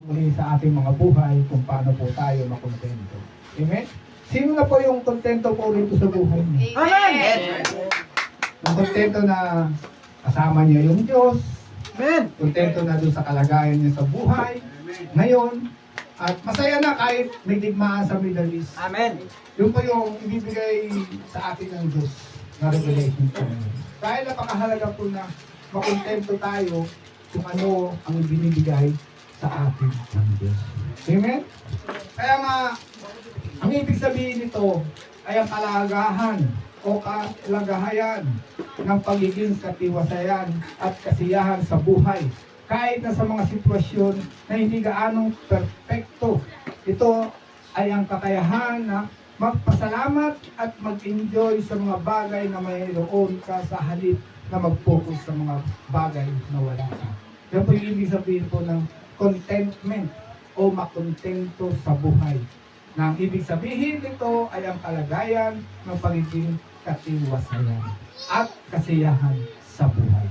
muli sa ating mga buhay kung paano po tayo makontento. Amen? Sino na po yung kontento po rito sa buhay niyo? Amen! Yung kontento na kasama niya yung Diyos. Amen! Kontento na doon sa kalagayan niya sa buhay. Ngayon. At masaya na kahit may digmaan sa Middle East. Amen! Yun po yung ibibigay sa atin ng Diyos na revelation po. Dahil napakahalaga po na makontento tayo kung ano ang binibigay sa atin ng Diyos. Amen? Kaya nga, ang ibig sabihin nito ay ang kalagahan o kalagahayan ng pagiging katiwasayan at kasiyahan sa buhay. Kahit na sa mga sitwasyon na hindi gaanong perpekto, ito ay ang kakayahan na magpasalamat at mag-enjoy sa mga bagay na mayroon ka sa halip na mag-focus sa mga bagay na wala ka. Yan po yung ibig sabihin po ng contentment o makontento sa buhay. Na ang ibig sabihin nito ay ang kalagayan ng pagiging katiwasayan at kasiyahan sa buhay.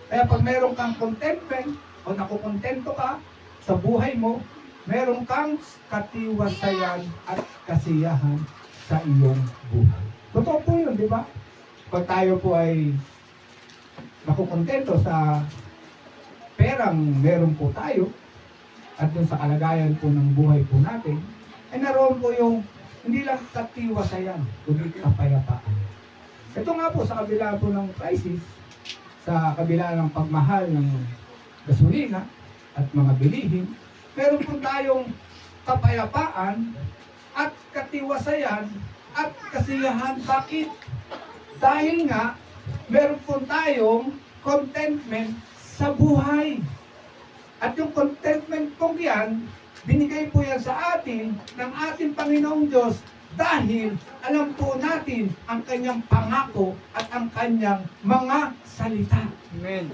Kaya pag meron kang contentment o nakukontento ka sa buhay mo, meron kang katiwasayan at kasiyahan sa iyong buhay. Totoo po yun, di ba? Pag tayo po ay nakukontento sa perang meron po tayo, at dun sa kalagayan po ng buhay po natin, ay naroon po yung hindi lang katiwasayan, kundi kapayapaan. Ito nga po sa kabila po ng crisis, sa kabila ng pagmahal ng gasolina at mga bilihin, meron po tayong kapayapaan at katiwasayan at kasiyahan. Bakit? Dahil nga, meron po tayong contentment sa buhay. At yung contentment pong yan, binigay po yan sa atin ng ating Panginoong Diyos dahil alam po natin ang kanyang pangako at ang kanyang mga salita. Amen!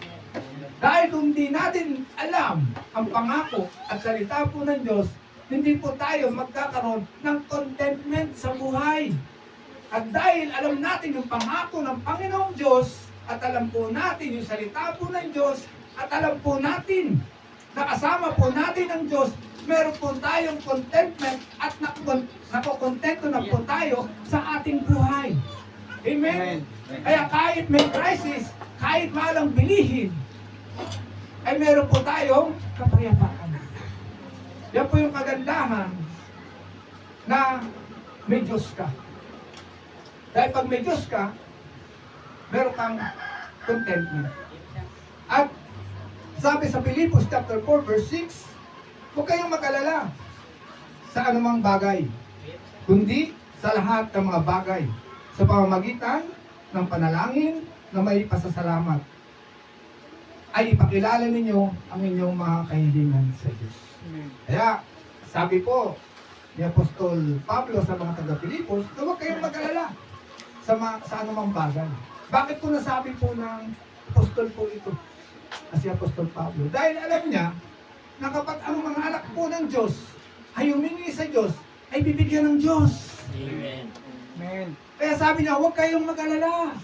Dahil kung hindi natin alam ang pangako at salita po ng Diyos, hindi po tayo magkakaroon ng contentment sa buhay. At dahil alam natin yung pangako ng Panginoong Diyos at alam po natin yung salita po ng Diyos at alam po natin nakasama po natin ang Diyos, meron po tayong contentment at nakokontento na po tayo sa ating buhay. Amen? Kaya kahit may crisis, kahit malang bilihin, ay meron po tayong kapayapaan. Yan po yung kagandahan na may Diyos ka. Dahil pag may Diyos ka, meron kang contentment. At sabi sa Filipos chapter 4 verse 6, huwag kayong mag-alala sa anumang bagay, kundi sa lahat ng mga bagay, sa pamamagitan ng panalangin na may pasasalamat, ay ipakilala ninyo ang inyong mga kahilingan sa Diyos. Kaya, sabi po ni Apostol Pablo sa mga taga-Filipos, na huwag kayong mag-alala sa anumang bagay. Bakit po nasabi po ng Apostol po ito? Kasi Apostol Pablo. Dahil alam niya na kapag ang mga anak po ng Diyos ay humingi sa Diyos, ay bibigyan ng Diyos. Amen! Amen! Kaya sabi niya, huwag kayong mag-alala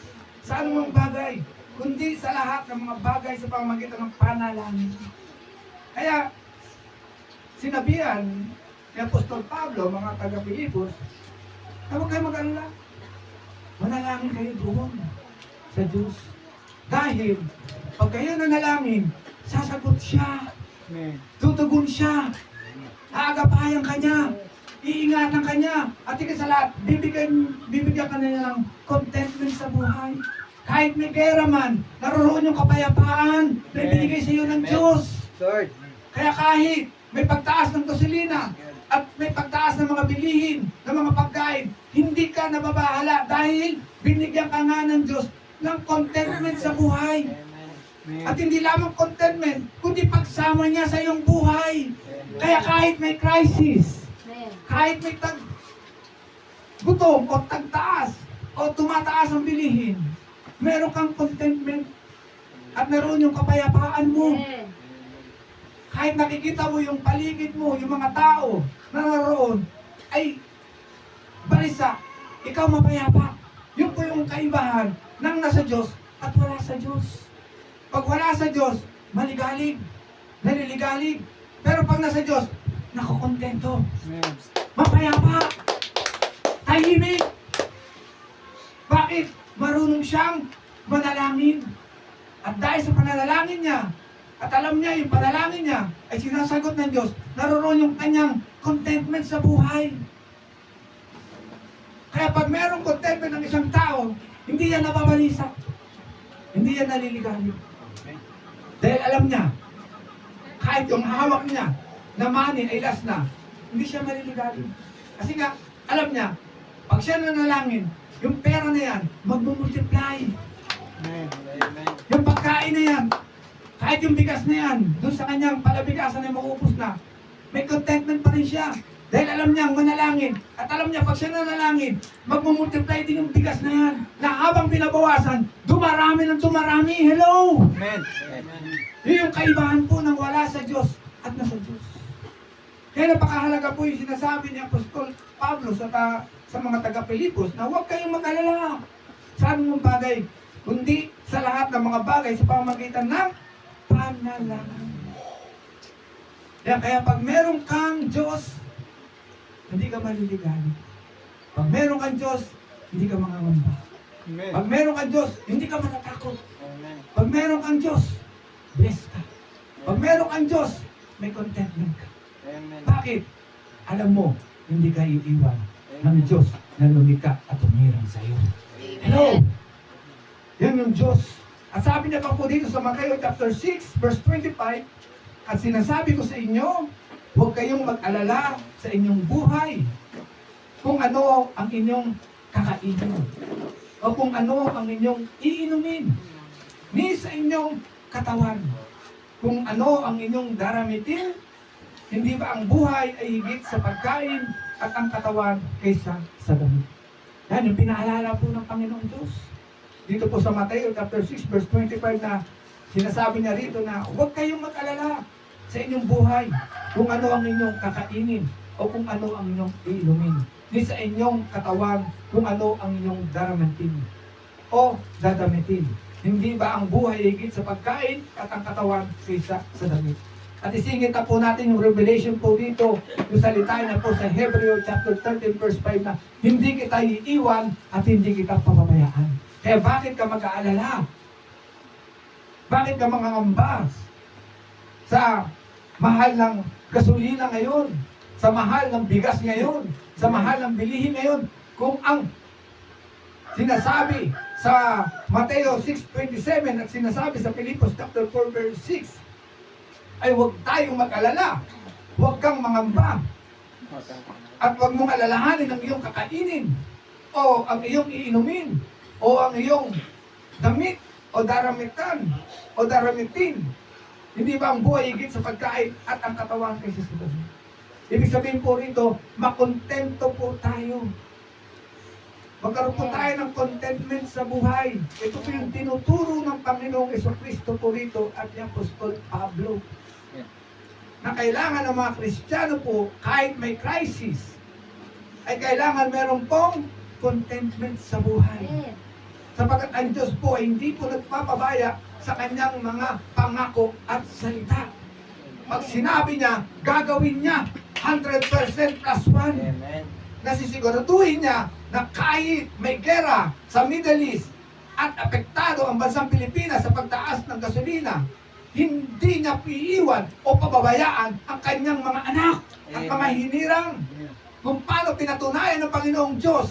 sa anumang bagay, kundi sa lahat ng mga bagay sa pamamagitan ng panalangin. Kaya, sinabihan ni Apostol Pablo, mga taga-Pilipos, na huwag kayong mag-alala. Manalangin kayo doon sa Diyos. Dahil, pag kayo nanalangin, sasagot siya. Amen! Tutugon siya. Aagapayan ka niya. Iingatan ka niya. At ika sa lahat, bibigyan ka na niya ng contentment sa buhay. Kahit may gera man, naroon yung kapayapaan na ibinigay sa iyo ng Diyos. Lord! Kaya kahit may pagtaas ng gasolina at may pagtaas ng mga bilihin, ng mga pagkain, hindi ka nababahala dahil binigyan ka nga ng Diyos ng contentment sa buhay. At hindi lamang contentment, kundi pagsama niya sa iyong buhay. Kaya kahit may crisis, kahit may gutom o tagtaas o tumataas ang bilihin, meron kang contentment at meron yung kapayapaan mo. Kahit nakikita mo yung paligid mo, yung mga tao na naroon, ay balisa, ikaw mapayapa. Yun po yung kaibahan ng nasa Diyos at wala sa Diyos. Pag wala sa Diyos, maligalig, naliligalig, Pero pag nasa Diyos, nakukontento. Amen. Mapayapa. Tahimik. Bakit? Marunong siyang manalangin. At dahil sa panalangin niya, at alam niya yung panalangin niya ay sinasagot ng Diyos, naroon yung kanyang contentment sa buhay. Kaya pag merong contentment ng isang tao, hindi yan nababalisa. Hindi yan naliligalig. Dahil alam niya, kahit yung hawak niya na money ay last na, hindi siya maliligalig. Kasi nga, alam niya, pag siya nanalangin, yung pera na yan, magmumultiply. Amen. Amen. Yung pagkain na yan, kahit yung bigas na yan, doon sa kanyang palabigasan ay maupos na, may contentment pa rin siya. Dahil alam niya, manalangin. At alam niya, pag siya nanalangin, magmumultiply din yung bigas na yan. Na habang binabawasan, dumarami ng dumarami. Hello! Amen. Amen. Yun yung kaibahan po ng wala sa Diyos at nasa Diyos. Kaya napakahalaga po yung sinasabi ni Apostol Pablo sa mga taga-Pilipos na huwag kayong mag-alala sa anumang bagay, kundi sa lahat ng mga bagay sa pamamagitan ng panalangin. Kaya pag meron kang Diyos, hindi ka maliligalig. Pag meron kang Diyos, hindi ka mangangamba. Amen. Pag meron kang Diyos, hindi ka matatakot. Amen. Pag meron kang Diyos, blessed ka. Pag meron kang Diyos, may contentment ka. Amen. Bakit? Alam mo, hindi ka iiwan ng Diyos na lumikha at umirang sa iyo. Hello? Yan yung Diyos. At sabi niya pa po dito sa Matthew chapter 6, verse 25, at sinasabi ko sa inyo, huwag kayong mag-alala sa inyong buhay kung ano ang inyong kakainin o kung ano ang inyong iinumin, ni sa inyong katawan kung ano ang inyong daramitin. Hindi ba ang buhay ay higit sa pagkain at ang katawan kaysa sa damit? Yan yung pinaalala po ng Panginoong Diyos. Dito po sa Matthew chapter 6 verse 25 na sinasabi niya rito na huwag kayong mag-alala sa inyong buhay kung ano ang inyong kakainin o kung ano ang inyong iinumin. Ni sa inyong katawan kung ano ang inyong daramitin o dadamitin. Hindi ba ang buhay ay higit sa pagkain at ang katawan kaysa sa damit? At isingit na po natin yung revelation po dito, yung salita na po sa Hebreo chapter 13 verse 5 na hindi kita iiwan at hindi kita papabayaan. Kaya bakit ka mag-aalala? Bakit ka mangangamba sa mahal ng gasolina ngayon, sa mahal ng bigas ngayon, sa mahal ng bilihin ngayon, kung ang sinasabi sa Mateo 6:27 at sinasabi sa Pilipos chapter 4 verse 6 ay huwag tayong mag-alala, huwag kang mangamba, at huwag mong alalahanin ang iyong kakainin, o ang iyong iinumin, o ang iyong damit, o daramitan, o daramitin. Hindi ba ang buhay higit sa pagkain at ang katawan kaysa sa damit? Ibig sabihin po rito, makontento po tayo. Magkaroon po tayo ng contentment sa buhay. Ito po yung tinuturo ng Panginoong Jesucristo po rito at ni Apostol Pablo. Na kailangan ng mga Kristiyano po, kahit may crisis, ay kailangan meron pong contentment sa buhay. Sapagkat ang Diyos po ay hindi po nagpapabaya sa kanyang mga pangako at salita. Pag sinabi niya, gagawin niya 100% plus 1. Amen. Nasisiguraduhin niya na kahit may gera sa Middle East at apektado ang bansang Pilipinas sa pagtaas ng gasolina, hindi niya iiwan o pababayaan ang kanyang mga anak at mga hinirang. Kung paano pinatunayan ng Panginoong Diyos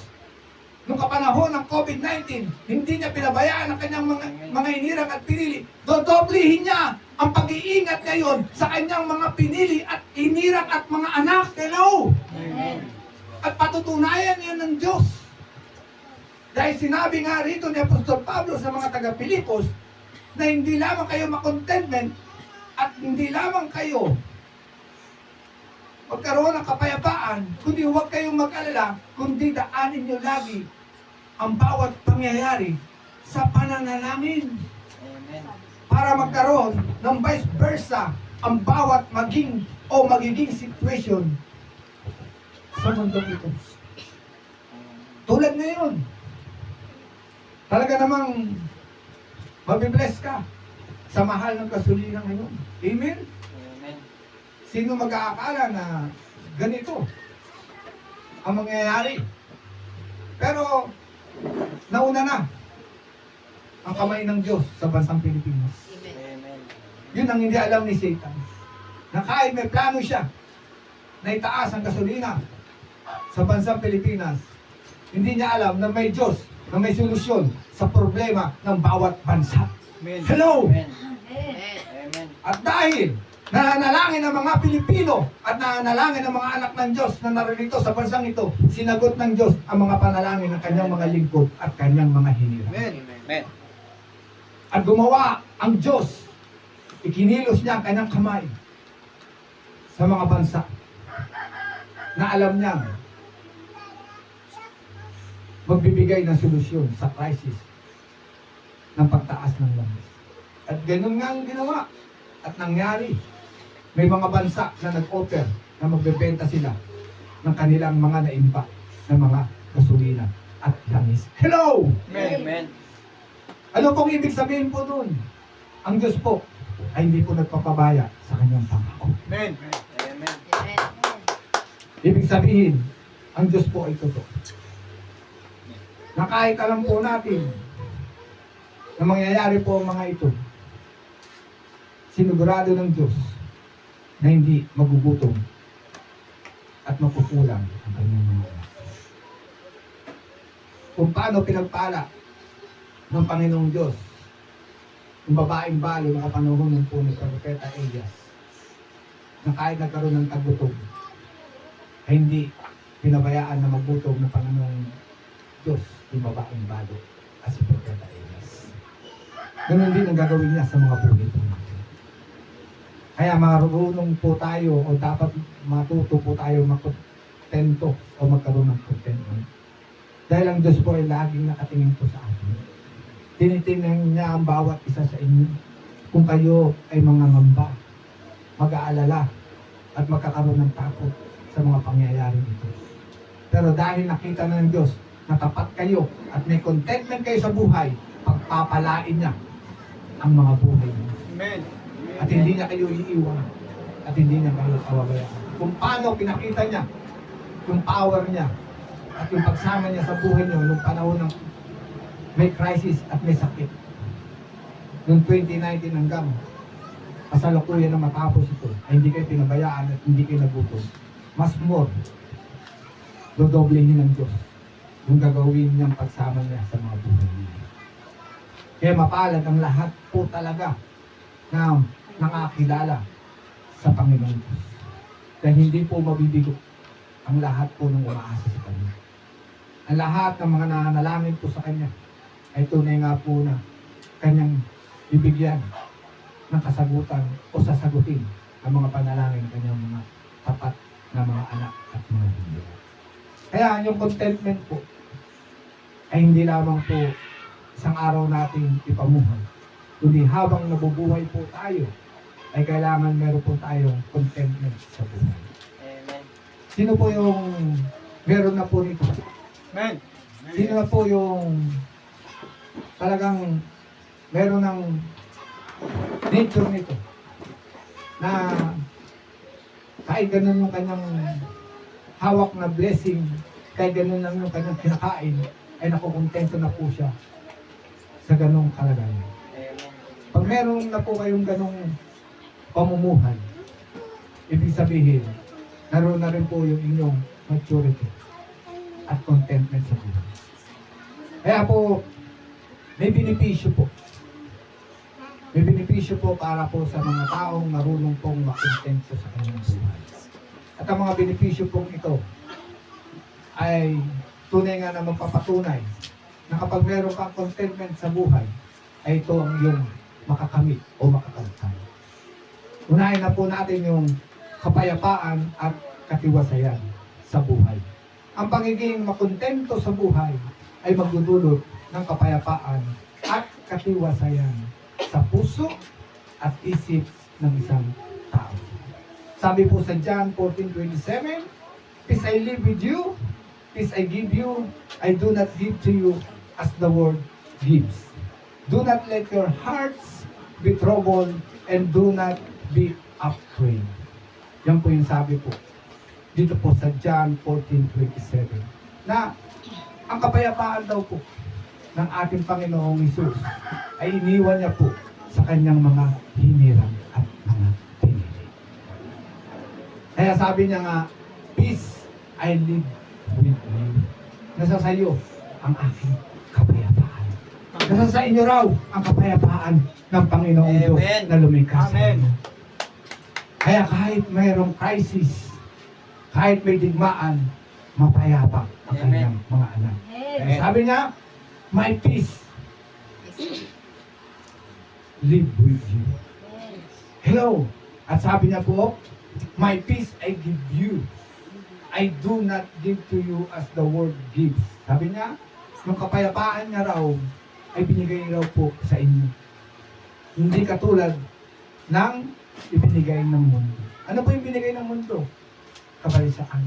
nung kapanahon ng COVID-19, hindi niya pinabayaan ang kanyang mga hinirang at pinili. Dodoblihin niya ang pag-iingat ngayon sa kanyang mga pinili at hinirang at mga anak. Hello! Amen. At patutunayan yan ng Diyos. Dahil sinabi nga rito ni Apostol Pablo sa mga taga-Pilipos na hindi lamang kayo makontentment at hindi lamang kayo magkaroon ng kapayapaan, kundi huwag kayong mag-alala, kundi daanin nyo lagi ang bawat pangyayari sa pananalangin. Amen. Para magkaroon ng vice versa ang bawat magiging situation sa mundong ito. Tulad ngayon, talaga namang mabibless ka sa mahal ng gasolina ngayon. Amen? Amen. Sino mag-aakala na ganito ang mangyayari? Pero nauna na ang kamay ng Diyos sa bansang Pilipinas. Amen. Yun ang hindi alam ni Satan. Na kahit may plano siya na itaas ang gasolina sa bansang Pilipinas, hindi niya alam na may Diyos na may solusyon sa problema ng bawat bansa. Amen. Hello! Amen. Amen. Amen. At dahil nananalangin ng mga Pilipino at nananalangin ng mga anak ng Diyos na naririto sa bansang ito, sinagot ng Diyos ang mga panalangin ng kanyang mga lingkod at kanyang mga hinirang. Amen. Amen. At gumawa ang Diyos, ikinilos niya ang kanyang kamay sa mga bansa na alam niya magbibigay ng solusyon sa crisis ng pagtaas ng langis. At ganun nga ang ginawa at nangyari. May mga bansa na nag-offer na magbebenta sila ng kanilang mga naimpa ng mga gasolina at langis. Hello! Amen. Ano pong ibig sabihin po doon? Ang Diyos po ay hindi po nagpapabaya sa kanyang pangako. Amen. Amen. Amen. Ibig sabihin, ang Diyos po ay totoo. Na kahit alam po natin na mangyayari po ang mga ito, sinigurado ng Diyos na hindi magugutom at makukulang ang kanyang mga anak. Kung paano pinagpala ng Panginoong Diyos yung babaeng balo na kapanahon ng po ni Propeta Elias, na kahit nagkaroon ng tagutom, ay hindi pinabayaan na magutom ng Panginoong Diyos yung babaeng balo at si Propeta Elias. Ganun din ang gagawin niya sa mga buhay po natin. Kaya marunong po tayo o dapat matuto po tayo makontento o magkaroon ng contentment. Dahil ang Diyos po ay laging nakatingin po sa atin. Tinitingnan niya ang bawat isa sa inyo. Kung kayo ay mangangamba, mag-aalala, at magkakaroon ng takot sa mga pangyayari dito. Pero dahil nakita na ng Diyos na tapat kayo at may contentment kayo sa buhay, pagpapalain niya ang mga buhay niyo. Amen. At hindi niya kayo iiwan. At hindi niya kayo kawabayaan. Kung paano pinakita niya yung power niya at yung pagsama niya sa buhay niyo nung panahon ng may crisis at may sakit. Noong 2019 hanggang kasalukuyan na matapos ito, ay hindi kayo pinabayaan at hindi kayo nagutom. Mas more, dodoblehin ng Diyos yung gagawin niyang pagsama niya sa mga buhay niya. Kaya mapalad ang lahat po talaga na nakakilala sa Panginoon Diyos. Dahil hindi po mabibigo ang lahat po ng umaasa sa Kanya. Ang lahat ng mga nananalangin po sa Kanya ay tunay nga po na Kanyang bibigyan ng kasagutan o sasagutin ang mga panalangin ng Kanyang mga tapat na mga anak at mga hindi. Kaya yung contentment po ay hindi lamang po isang araw natin ipamuhay, kundi habang nabubuhay po tayo, ay kailangan meron po tayong contentment sa buhay. Amen. Sino po yung meron na po nito? Amen. Sino na po yung talagang meron ng nature nito? Na kahit ganun yung kanyang hawak na blessing, kahit ganun lang yung kanyang kinakain, ay nakukontento na po siya sa ganung kalagayan. Amen. Pag meron na po kayong ganung pamumuhay, ibig sabihin, naroon na rin po yung inyong maturity at contentment sa buhay. Kaya po, may benepisyo po. May benepisyo po para po sa mga taong marunong pong makontento sa kanyang buhay. At ang mga benepisyo pong ito ay tunay nga na magpapatunay na kapag meron kang contentment sa buhay, ay ito ang iyong makakamit o makakamtan. Unahin na po natin yung kapayapaan at katiwasayan sa buhay. Ang pagiging makontento sa buhay ay magdudulot ng kapayapaan at katiwasayan sa puso at isip ng isang tao. Sabi po sa John 14:27, "Peace I live with you, peace I give you, I do not give to you as the world gives. Do not let your hearts be troubled and do not be afraid." Yan po yung sabi po dito po sa John 14:27 na ang kapayapaan daw po ng ating Panginoong Hesus ay iniwan niya po sa kanyang mga hinirang at mga pinili. Kaya sabi niya nga, peace I live with you. Nasa sa iyo ang aking kapayapaan. Nasa sa inyo raw ang kapayapaan ng Panginoong Diyos Amen. na lumikha sa Amen. inyo. Kaya kahit mayroong crisis, kahit may digmaan, mapayapa ang Amen. kanyang mga anak. Kaya sabi niya, my peace live with you. Hello. At sabi niya po, my peace I give you. I do not give to you as the world gives. Sabi niya, yung kapayapaan niya raw ay binigay raw po sa inyo. Hindi katulad ng ibinigay ng mundo. Ano po yung binigay ng mundo? Kabalisaan,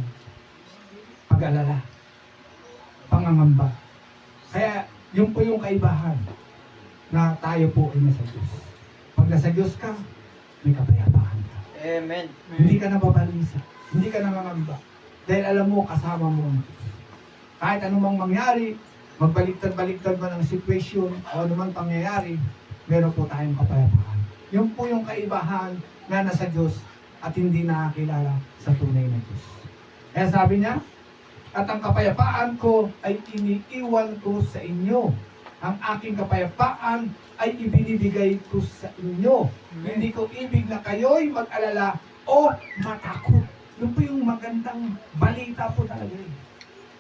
pag-alala, pangangamba. Kaya yun po yung kaibahan na tayo po ay nasa Diyos. Pag nasa Diyos ka, may kapayapaan ka. Amen. Hindi ka nababalisa, hindi ka nangangamba. Dahil alam mo, kasama mo ang Diyos. Kahit anumang mangyari, magbaliktad-baliktad man ang situation o anumang pangyayari, meron po tayong kapayapaan. Yun po yung kaibahan na nasa Diyos at hindi nakakilala sa tunay na Diyos. Kaya sabi niya, at ang kapayapaan ko ay iniiwan ko sa inyo. Ang aking kapayapaan ay ibinibigay ko sa inyo. Hindi ko ibig na kayo'y mag-alala o matakot. Yun po yung magandang balita po talaga.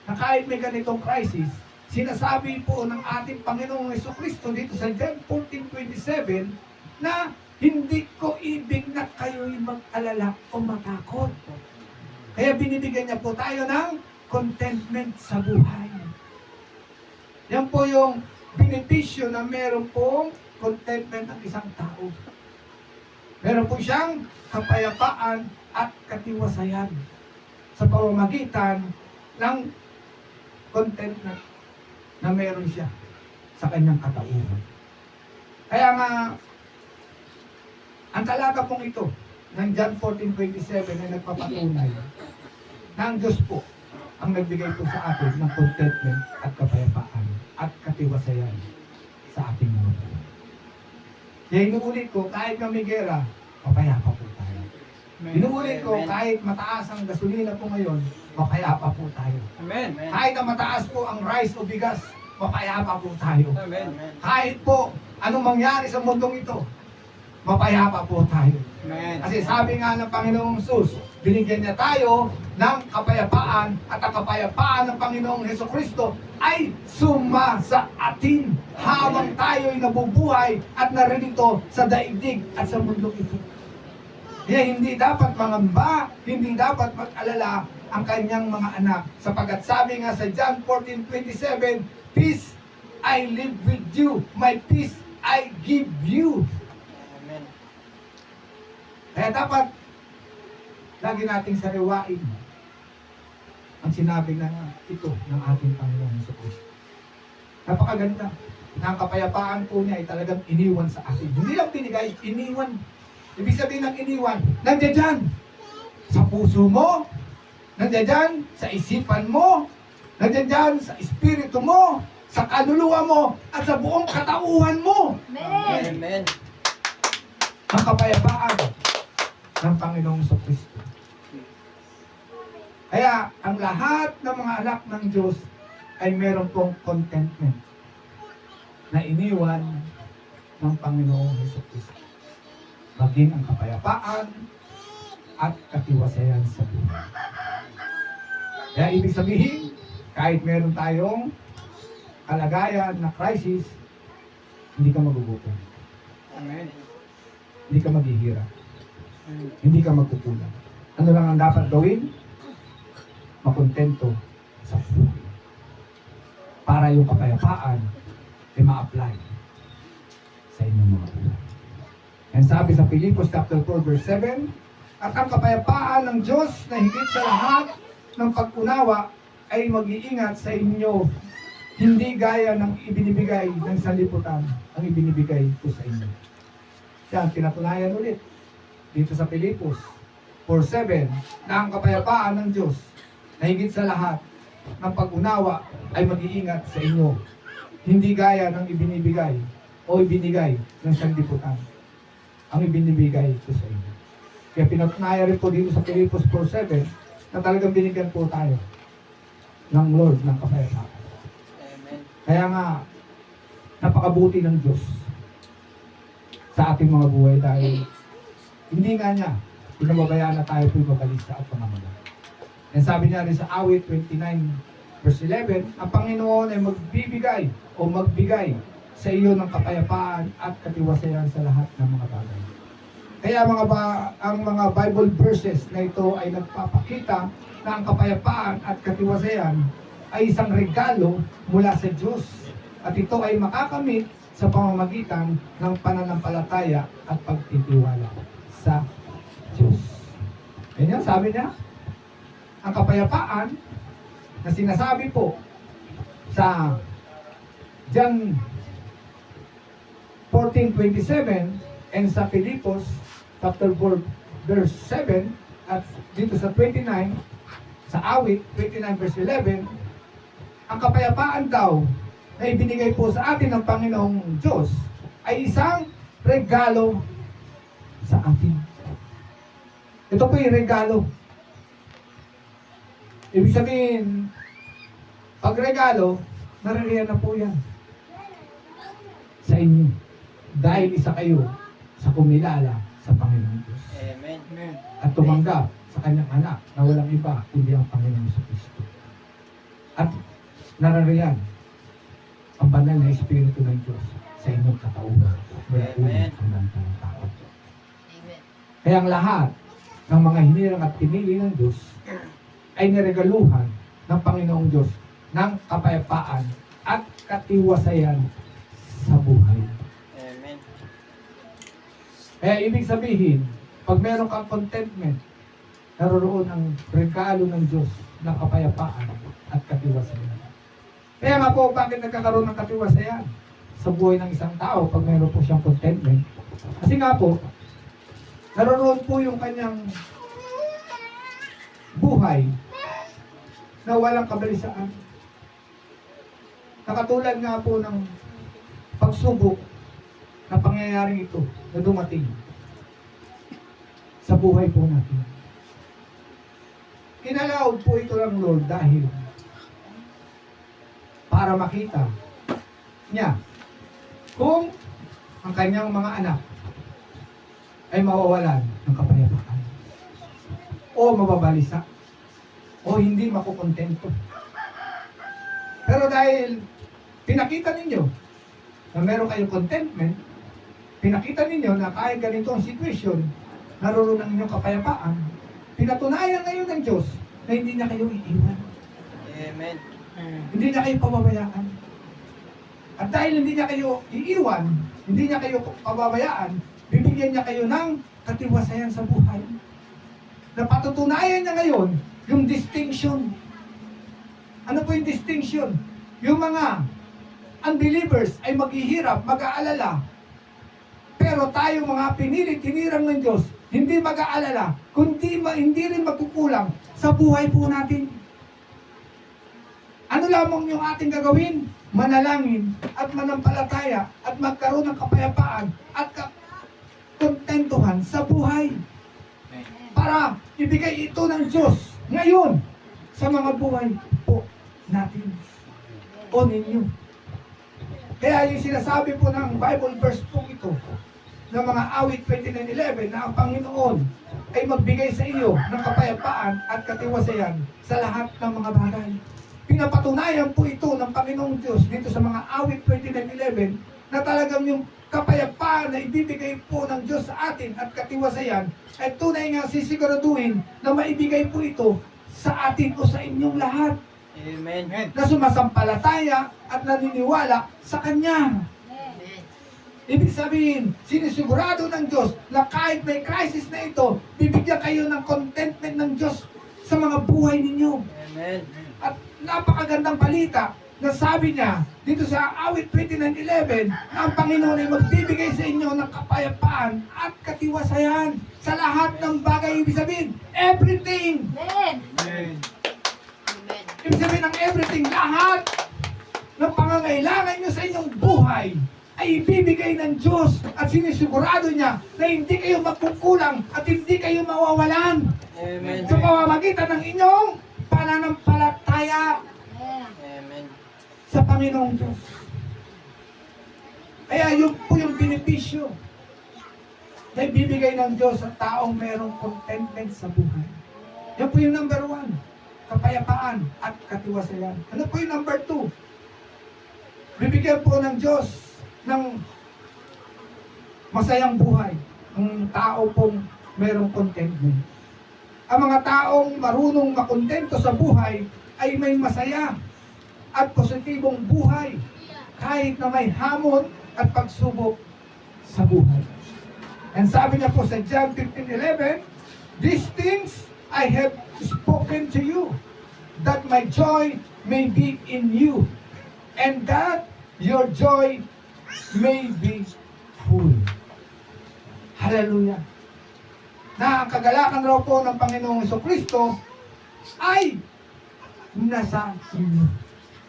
Na kahit may ganitong crisis, sinasabi po ng ating Panginoong Jesucristo dito sa John 14:27 na hindi ko ibig na kayo'y mag-alala o matakot. Kaya binibigyan niya po tayo ng contentment sa buhay. Yan po yung benepisyo na meron pong contentment ng isang tao. Meron po siyang kapayapaan at katiwasayan sa pamamagitan ng contentment na meron siya sa kanyang katauhan. Kaya nga, ang talata pong ito ng John 14:27 ay nagpapatunay na ang Diyos po ang nagbigay po sa atin ng contentment at kapayapaan at katiwasayan sa ating mga buhay. Kaya inuulit ko, kahit na may gera, mapayapa po tayo. Inuulit ko, Amen. kahit mataas ang gasolina po ngayon, mapayapa po tayo. Amen. Kahit na mataas po ang rice o bigas, mapayapa po tayo. Amen. Kahit po anong mangyari sa mundong ito, mapayapa po tayo. Amen. Kasi sabi nga ng Panginoong Hesus, binigyan niya tayo ng kapayapaan at ang kapayapaan ng Panginoong Hesukristo ay suma sa atin habang tayo'y nabubuhay at naririto sa daigdig at sa mundo ito. Kaya hindi dapat mangamba, hindi dapat mag-alala ang kanyang mga anak. Sapagkat sabi nga sa John 14:27, peace I live with you, my peace I give you. Amen. Kaya dapat lagi nating sariwain ang sinabi na ito ng ating Panginoon Jesucristo. Napakaganda. Na ang kapayapaan po niya ay talagang iniwan sa atin. Hindi lang binigay, iniwan. Ibig sabihin ng iniwan, nandiyan dyan sa puso mo, nandiyan dyan sa isipan mo, nandiyan dyan sa espiritu mo, sa kaluluwa mo, at sa buong katauhan mo. Amen. Ang kapayapaan ng Panginoong Jesucristo. Kaya ang lahat ng mga anak ng Diyos ay meron pong contentment na iniwan ng Panginoong Jesucristo. Maging ang kapayapaan at katiwasayan sa buhay. Kaya ibig sabihin, kahit meron tayong kalagayan na crisis, hindi ka magugutom. Amen. Hindi ka maghihirap. Hindi ka magkukulang. Ano lang ang dapat gawin? Makontento sa buhay. Para yung kapayapaan ay ma-apply sa inyong mga buhay. And sabi sa Filipos chapter 4 verse 7, at ang kapayapaan ng Diyos na higit sa lahat ng pag-unawa ay mag-iingat sa inyo, hindi gaya ng ibinibigay ng sanlibutan ang ibinibigay ko sa inyo. Yan, pinatunayan ulit dito sa Filipos 4:7 na ang kapayapaan ng Diyos na higit sa lahat ng pag-unawa ay mag-iingat sa inyo. Hindi gaya ng ibinibigay o ibinigay ng sanlibutan. Ang ibinibigay ko sa inyo. Kaya pinatunayan rin po dito sa Filipos 4:7 na talagang binigyan po tayo ng Lord ng kapayapaan. Amen. Kaya nga, napakabuti ng Diyos sa ating mga buhay dahil hindi nga niya pinababayaan na tayo po'y mabalisa at pamamalaan. And sabi niya rin sa awit 29 verse 11, ang Panginoon ay magbibigay o magbigay sa iyo ng kapayapaan at katiwasayan sa lahat ng mga bagay. Kaya ang mga Bible verses na ito ay nagpapakita na ang kapayapaan at katiwasayan ay isang regalo mula sa Diyos. At ito ay makakamit sa pamamagitan ng pananampalataya at pagtitiwala sa Diyos. Ganyan, sabi niya, ang kapayapaan na sinasabi po sa John 14:27 and sa Filipos chapter 4 verse 7 at dito sa 29 sa awit 29 verse 11, ang kapayapaan daw na ibinigay po sa atin ng Panginoong Diyos ay isang regalo sa atin. Ito po yung regalo. Ibig sabihin, pag regalo, naririyan na po yan sa inyo. Dahil isa kayo sa kumilala sa Panginoong Diyos. Amen. Amen. At tumanggap sa kanyang anak na walang iba kundi ang Panginoong Kristo. At naririyan ang banal na Espiritu ng Diyos sa inyong katauhan. Mula Amen. hanggang tao. Amen. Kaya ang lahat ng mga hinirang at pinili ng Diyos ay niregaluhan ng Panginoong Diyos ng kapayapaan at katiwasayan sa buhay. Amen. Kaya ibig sabihin, pag meron kang contentment, naroon ang regalo ng Diyos ng kapayapaan at katiwasayan. Kaya nga po, bakit nagkakaroon ng katiwasayan sa buhay ng isang tao pag meron po siyang contentment? Kasi nga po, naroon po yung kanyang buhay na walang kabalisaan. Nakatulad nga po ng pagsubok na pangyayaring ito na dumating sa buhay po natin. Inalawad po ito ng Lord dahil para makita niya kung ang kanyang mga anak ay mawawalan ng kapayapaan o mababalisa o hindi makukontento. Pero dahil pinakita ninyo na meron kayong contentment, pinakita ninyo na kahit ganito ang sitwasyon, naroon ang inyong kapayapaan, pinatunayan ngayon ng Diyos na hindi niya kayo iiwan. Amen. Hindi niya kayo pababayaan. At dahil hindi niya kayo iiwan, hindi niya kayo pababayaan, bibigyan niya kayo ng katiwasayan sa buhay. Napatutunayan niya ngayon yung distinction. Ano po yung distinction? Yung mga unbelievers ay maghihirap, mag-aalala. Pero tayo mga tinirang ng Diyos, hindi mag-aalala, kundi hindi rin magkukulang sa buhay po natin. Ano lamang yung ating gagawin? Manalangin at manampalataya at magkaroon ng kapayapaan at kontentuhan sa buhay. Para ibigay ito ng Diyos ngayon sa mga buhay po natin o ninyo. Kaya yung sinasabi po ng Bible verse po ito ng mga awit 29:11 na ang Panginoon ay magbigay sa iyo ng kapayapaan at katiwasayan sa lahat ng mga bagay. Pinapatunayan po ito ng Panginoong Diyos dito sa mga awit 29:11 na talagang yung kapayapaan na ibibigay po ng Diyos sa atin at katiwasayan ay tunay nga sisiguraduhin na maibigay po ito sa atin o sa inyong lahat Amen. na sumasampalataya at naniniwala sa Kanya. Ibig sabihin, sinisigurado ng Diyos na kahit may crisis na ito, bibigyan kayo ng contentment ng Diyos sa mga buhay ninyo. Amen. At napakagandang balita nasabi niya dito sa awit 29:11 na ang Panginoon ay magbibigay sa inyo ng kapayapaan at katiwasayan sa lahat ng bagay. Ibig sabihin, everything. Amen. Amen. Amen. Ibig sabihin ng everything, lahat ng pangangailangan nyo sa inyong buhay ay ibibigay ng Diyos at sinisigurado niya na hindi kayo magkukulang at hindi kayo mawawalan Amen. sa pamamagitan ng inyong pananampalataya Amen. sa Panginoong Diyos. Kaya yun po yung benepisyo na ibibigay ng Diyos sa taong mayroong contentment sa buhay. Yan po yung number 1, kapayapaan at katiwasayan. Ano po yung number 2? Bibigyan po ng Diyos ng masayang buhay ang tao pong mayroong contentment. Ang mga taong marunong makontento sa buhay ay may masaya at positibong buhay kahit na may hamon at pagsubok sa buhay. And sabi niya po sa John 15:11, "These things I have spoken to you, that my joy may be in you, and that your joy may be full." Hallelujah. Na ang kagalakan raw po ng Panginoong Jesucristo ay nasa inyo.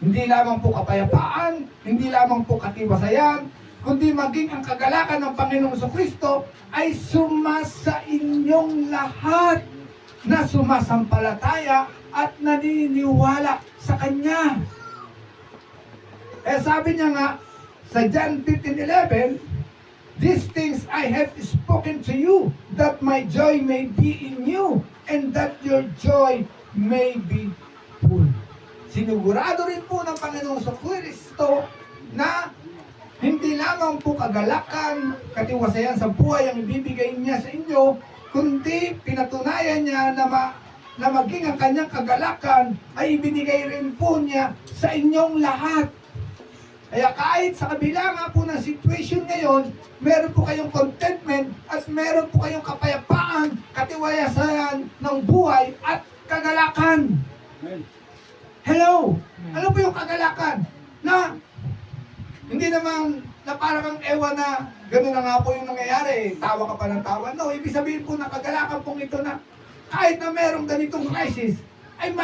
Hindi lamang po kapayapaan, hindi lamang po katiwasayan, kundi maging ang kagalakan ng Panginoong Jesucristo ay sumasa inyong lahat na sumasampalataya at naniniwala sa Kanya. Eh sabi niya nga sa John 15:11, "These things I have spoken to you, that my joy may be in you, and that your joy may be full." Sinigurado rin po ng Panginoong Jesucristo na hindi lamang po kagalakan, katiwasayan sa buhay ang ibibigay niya sa inyo, kundi pinatunayan niya na maging ang kanyang kagalakan ay ibinigay rin po niya sa inyong lahat. Kaya kahit sa kabila nga po ng situation ngayon, meron po kayong contentment at meron po kayong kapayapaan, katiwasayan ng buhay at kagalakan. Hello! Ano po yung kagalakan? Na hindi naman na parang ewan na gano'n na nga po yung nangyayari, tawa ka pa ng tawa. No, ibig sabihin po na kagalakan pong ito na kahit na merong ganitong crisis, ay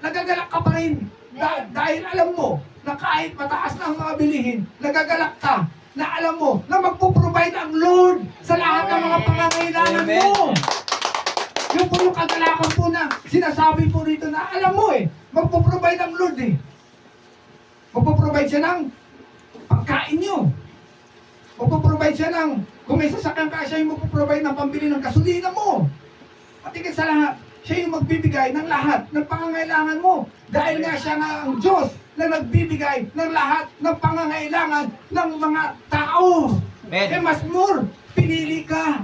nagagalak ka pa rin. Dahil alam mo na kahit mataas na ang mga bilihin, nagagalak ka na alam mo na magpo-provide ang Lord sa lahat ng mga pangangailangan mo. Yun po yung kagalakan po na sinasabi po rito na alam mo magpo-provide ang Lord Magpo-provide siya ng pagkain nyo. Magpo-provide siya ng, kung may sasakyan ka, siya yung magpo-provide ng pambili ng gasolina mo. At higit sa lahat, siya yung magbibigay ng lahat ng pangangailangan mo. Dahil nga siya nga ang Diyos na nagbibigay ng lahat ng pangangailangan ng mga tao. Amen. Eh mas more, pinili ka.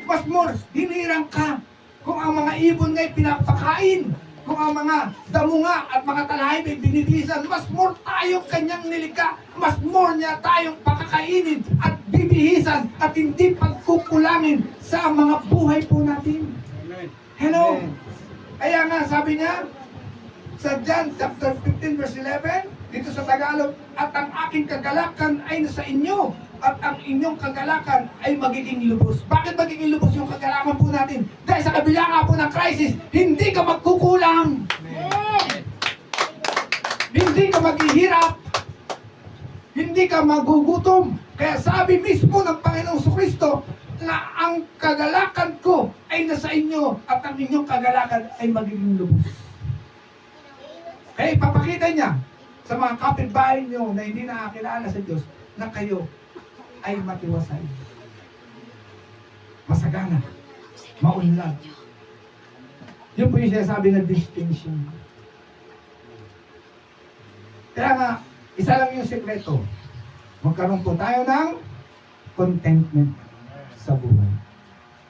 Mas more, hinirang ka. Kung ang mga ibon nga'y pinapakain, kung ang mga damo nga at mga talahin ay binibisan, mas more tayong kanyang nilikha, mas more niya tayong pakakainin at bibihisan at hindi pagkukulangin sa mga buhay po natin. Hello? Amen. Kaya nga sabi niya sa John chapter 15 verse 11, dito sa Tagalog, "At ang aking kagalakan ay nasa inyo, at ang inyong kagalakan ay magiging lubos." Bakit magiging lubos yung kagalakan po natin? Dahil sa kabila nga po ng crisis, hindi ka magkukulang. Amen. Hindi ka maghihirap. Hindi ka magugutom. Kaya sabi mismo ng Panginoong Jesucristo na ang kagalakan ko ay nasa inyo at ang inyong kagalakan ay magiging lubos. Kaya ipapakita niya sa mga kapitbahay niyo na hindi nakakilala sa Diyos na kayo ay matiwasay, masagana, maunlad. Yun po yung sinasabi na distinction. Kaya nga, isa lang yung sekreto. Magkaroon po tayo ng contentment sa buhay.